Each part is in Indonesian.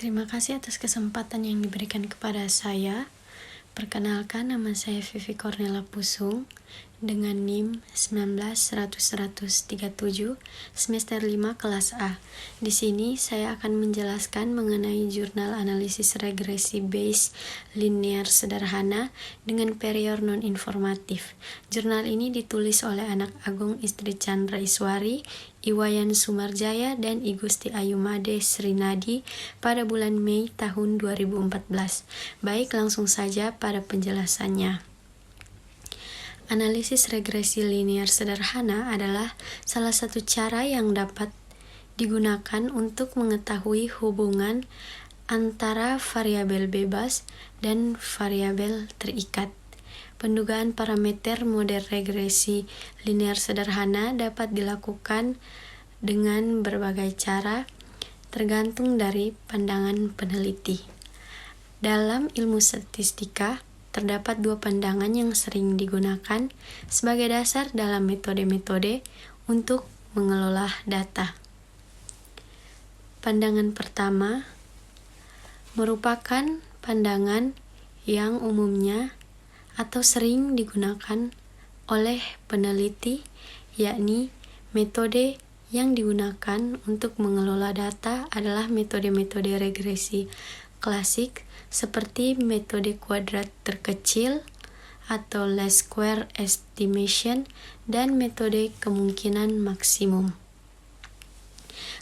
Terima kasih atas kesempatan yang diberikan kepada saya. Perkenalkan, nama saya Vivi Cornela Pusung dengan NIM 1910037 semester 5 kelas A. Di sini saya akan menjelaskan mengenai jurnal analisis regresi Bayes linear sederhana dengan period non-informatif. Jurnal ini ditulis oleh anak Agung Istri Chandra Iswari, Iwayan Sumarjaya, dan I Gusti Ayumade Srinadi pada bulan Mei tahun 2014. Baik, langsung saja pada penjelasannya. Analisis regresi linear sederhana adalah salah satu cara yang dapat digunakan untuk mengetahui hubungan antara variabel bebas dan variabel terikat. Pendugaan parameter model regresi linear sederhana dapat dilakukan dengan berbagai cara, tergantung dari pandangan peneliti. Dalam ilmu statistika, terdapat dua pandangan yang sering digunakan sebagai dasar dalam metode-metode untuk mengelola data. Pandangan pertama merupakan pandangan yang umumnya atau sering digunakan oleh peneliti, yakni metode yang digunakan untuk mengelola data adalah metode-metode regresi klasik seperti metode kuadrat terkecil atau least square estimation dan metode kemungkinan maksimum.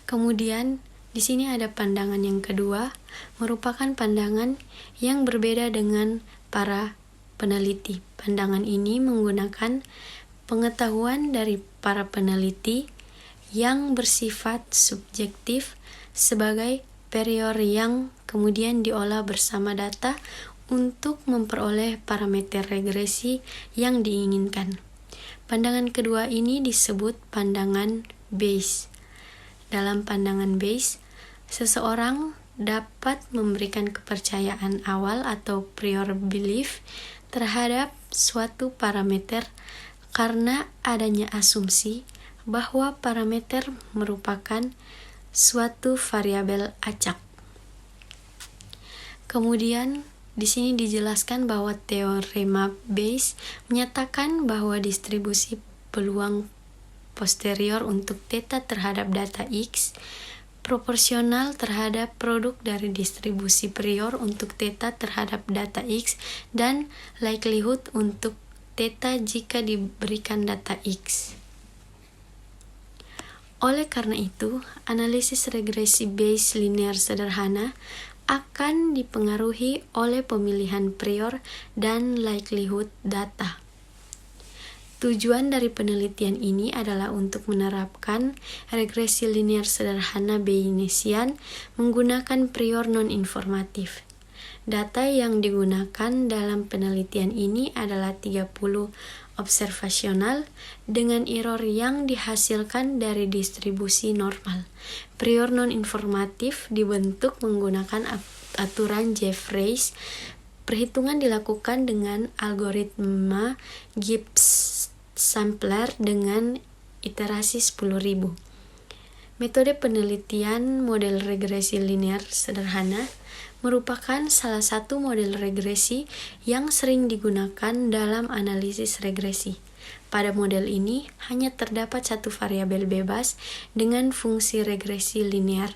Kemudian di sini ada pandangan yang kedua, merupakan pandangan yang berbeda dengan para peneliti. Pandangan ini menggunakan pengetahuan dari para peneliti yang bersifat subjektif sebagai period yang kemudian diolah bersama data untuk memperoleh parameter regresi yang diinginkan. Pandangan kedua ini disebut pandangan Bayes. Dalam pandangan Bayes, seseorang dapat memberikan kepercayaan awal atau prior belief terhadap suatu parameter karena adanya asumsi bahwa parameter merupakan suatu variabel acak. Kemudian di sini dijelaskan bahwa teorema Bayes menyatakan bahwa distribusi peluang posterior untuk theta terhadap data X proporsional terhadap produk dari distribusi prior untuk theta terhadap data X dan likelihood untuk theta jika diberikan data X. Oleh karena itu, analisis regresi Bayes linear sederhana akan dipengaruhi oleh pemilihan prior dan likelihood data. Tujuan dari penelitian ini adalah untuk menerapkan regresi linear sederhana Bayesian menggunakan prior non-informatif. Data yang digunakan dalam penelitian ini adalah 30 observasional dengan error yang dihasilkan dari distribusi normal. Prior non-informatif dibentuk menggunakan aturan Jeffreys. Perhitungan dilakukan dengan algoritma Gibbs sampler dengan iterasi 10.000. Metode penelitian model regresi linear sederhana merupakan salah satu model regresi yang sering digunakan dalam analisis regresi. Pada model ini hanya terdapat satu variabel bebas dengan fungsi regresi linear.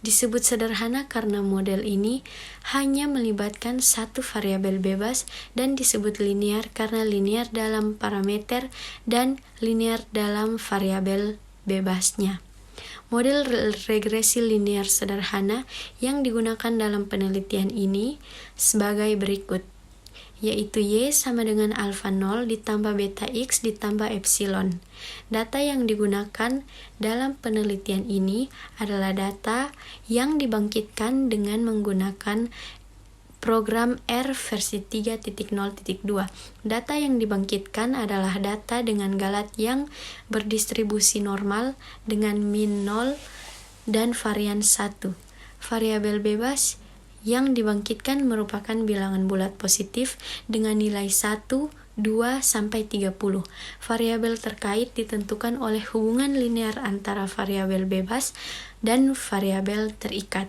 Disebut sederhana karena model ini hanya melibatkan satu variabel bebas dan disebut linear karena linear dalam parameter dan linear dalam variabel bebasnya. Model regresi linear sederhana yang digunakan dalam penelitian ini sebagai berikut, yaitu Y sama dengan alpha 0 ditambah beta X ditambah epsilon. Data yang digunakan dalam penelitian ini adalah data yang dibangkitkan dengan menggunakan program R versi 3.0.2. Data yang dibangkitkan adalah data dengan galat yang berdistribusi normal dengan min 0 dan varian 1. Variabel bebas yang dibangkitkan merupakan bilangan bulat positif dengan nilai 1, 2, sampai 30. Variabel terkait ditentukan oleh hubungan linear antara variabel bebas dan variabel terikat.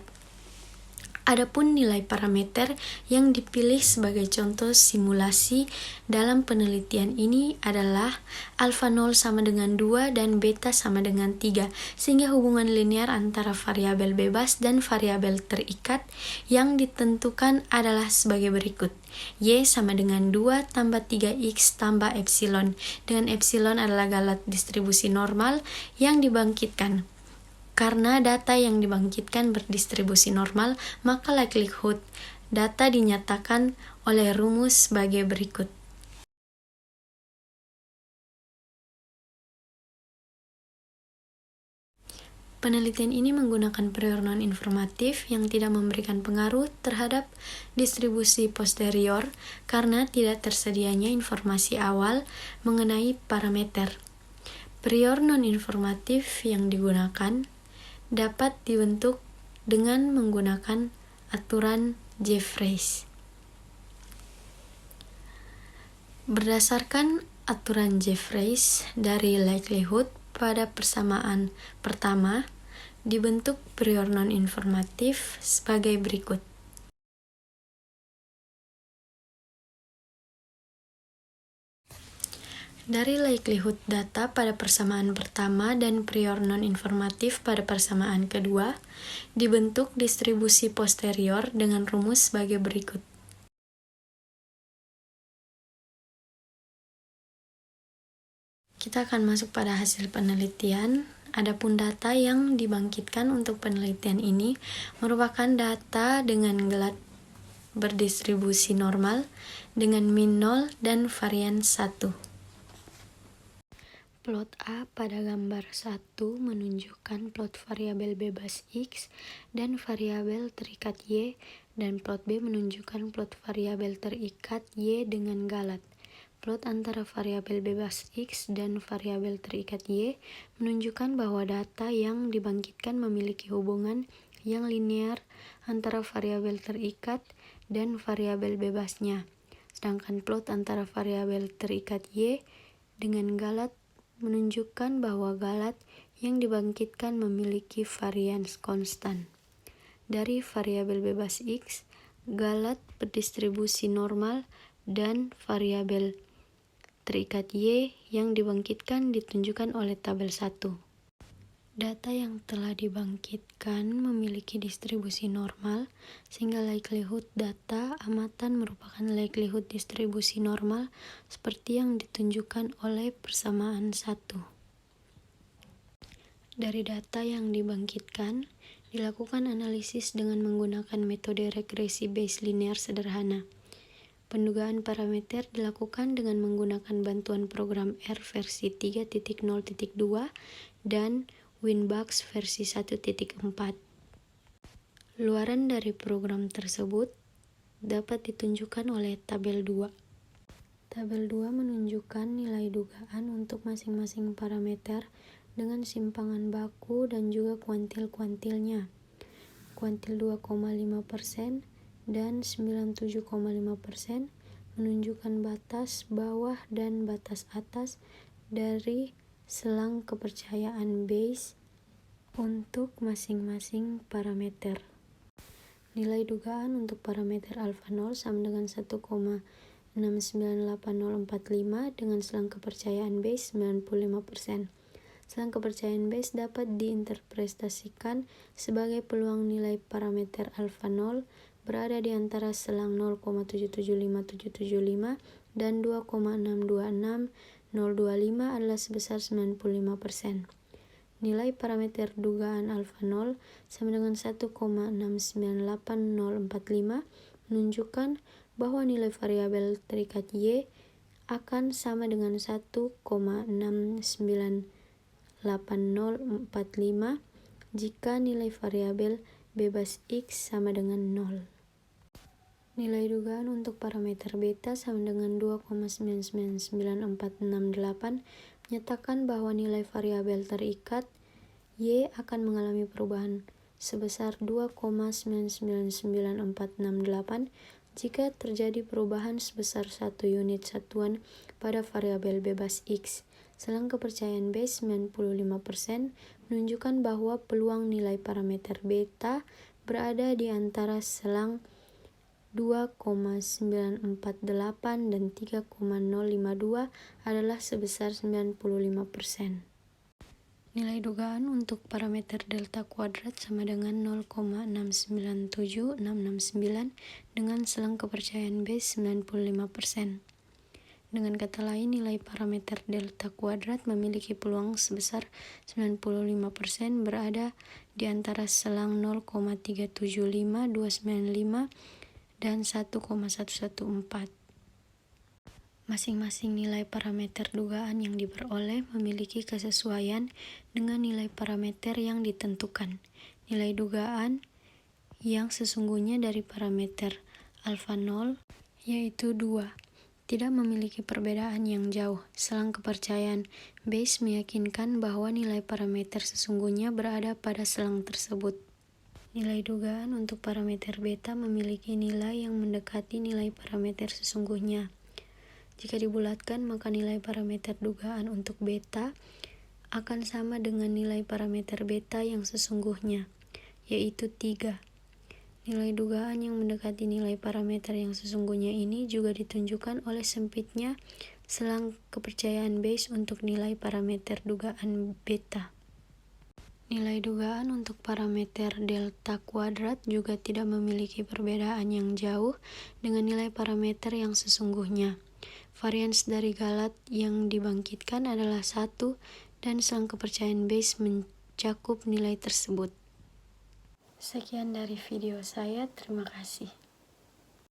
Adapun nilai parameter yang dipilih sebagai contoh simulasi dalam penelitian ini adalah alfa 0 sama dengan 2 dan beta sama dengan 3, sehingga hubungan linear antara variabel bebas dan variabel terikat yang ditentukan adalah sebagai berikut. Y sama dengan 2 tambah 3X tambah epsilon, dengan epsilon adalah galat distribusi normal yang dibangkitkan. Karena data yang dibangkitkan berdistribusi normal, maka likelihood data dinyatakan oleh rumus sebagai berikut. Penelitian ini menggunakan prior non-informatif yang tidak memberikan pengaruh terhadap distribusi posterior karena tidak tersedianya informasi awal mengenai parameter. Prior non-informatif yang digunakan dapat dibentuk dengan menggunakan aturan Jeffreys. Berdasarkan aturan Jeffreys dari likelihood pada persamaan pertama, dibentuk prior non-informatif sebagai berikut. Dari likelihood data pada persamaan pertama dan prior non-informatif pada persamaan kedua, dibentuk distribusi posterior dengan rumus sebagai berikut. Kita akan masuk pada hasil penelitian. Adapun data yang dibangkitkan untuk penelitian ini merupakan data dengan galat berdistribusi normal dengan min 0 dan varian 1. Plot A pada gambar 1 menunjukkan plot variabel bebas X dan variabel terikat Y, dan plot B menunjukkan plot variabel terikat Y dengan galat. Plot antara variabel bebas X dan variabel terikat Y menunjukkan bahwa data yang dibangkitkan memiliki hubungan yang linear antara variabel terikat dan variabel bebasnya. Sedangkan plot antara variabel terikat Y dengan galat menunjukkan bahwa galat yang dibangkitkan memiliki varians konstan. Dari variabel bebas X, galat berdistribusi normal, dan variabel terikat Y yang dibangkitkan ditunjukkan oleh tabel 1. Data yang telah dibangkitkan memiliki distribusi normal, sehingga likelihood data amatan merupakan likelihood distribusi normal seperti yang ditunjukkan oleh persamaan 1. Dari data yang dibangkitkan, dilakukan analisis dengan menggunakan metode regresi Bayes linear sederhana. Pendugaan parameter dilakukan dengan menggunakan bantuan program R versi 3.0.2 dan Winbugs versi 1.4. Luaran dari program tersebut dapat ditunjukkan oleh tabel 2. Tabel 2 menunjukkan nilai dugaan untuk masing-masing parameter dengan simpangan baku dan juga kuantil-kuantilnya. Kuantil 2,5% dan 97,5% menunjukkan batas bawah dan batas atas dari selang kepercayaan Bayes untuk masing-masing parameter. Nilai dugaan untuk parameter alfa 0 sama dengan 1,698045 dengan selang kepercayaan Bayes 95%. Selang kepercayaan Bayes dapat diinterpretasikan sebagai peluang nilai parameter alfa 0 berada di antara selang 0,775775 dan 2,626025 adalah sebesar 95%. Nilai parameter dugaan alfa 0 sama dengan 1,698045 menunjukkan bahwa nilai variabel terikat Y akan sama dengan 1,698045 jika nilai variabel bebas X sama dengan 0. Nilai dugaan untuk parameter beta sama dengan 2,999468 menyatakan bahwa nilai variabel terikat Y akan mengalami perubahan sebesar 2,999468 jika terjadi perubahan sebesar 1 unit satuan pada variabel bebas X. Selang kepercayaan Bayes 95% menunjukkan bahwa peluang nilai parameter beta berada di antara selang 2,948 dan 3,052 adalah sebesar 95%. Nilai dugaan untuk parameter delta kuadrat sama dengan 0,697669 dengan selang kepercayaan base 95%. Dengan kata lain, nilai parameter delta kuadrat memiliki peluang sebesar 95% berada di antara selang 0,375295 dan 1,114. Masing-masing nilai parameter dugaan yang diperoleh memiliki kesesuaian dengan nilai parameter yang ditentukan. Nilai dugaan yang sesungguhnya dari parameter alfa 0, yaitu 2, tidak memiliki perbedaan yang jauh. Selang kepercayaan Bayes meyakinkan bahwa nilai parameter sesungguhnya berada pada selang tersebut. Nilai dugaan untuk parameter beta memiliki nilai yang mendekati nilai parameter sesungguhnya. Jika dibulatkan, maka nilai parameter dugaan untuk beta akan sama dengan nilai parameter beta yang sesungguhnya, yaitu 3. Nilai dugaan yang mendekati nilai parameter yang sesungguhnya ini juga ditunjukkan oleh sempitnya selang kepercayaan Bayes untuk nilai parameter dugaan beta. Nilai dugaan untuk parameter delta kuadrat juga tidak memiliki perbedaan yang jauh dengan nilai parameter yang sesungguhnya. Varians dari Galat yang dibangkitkan adalah 1 dan selang kepercayaan Bayes mencakup nilai tersebut. Sekian dari video saya, terima kasih.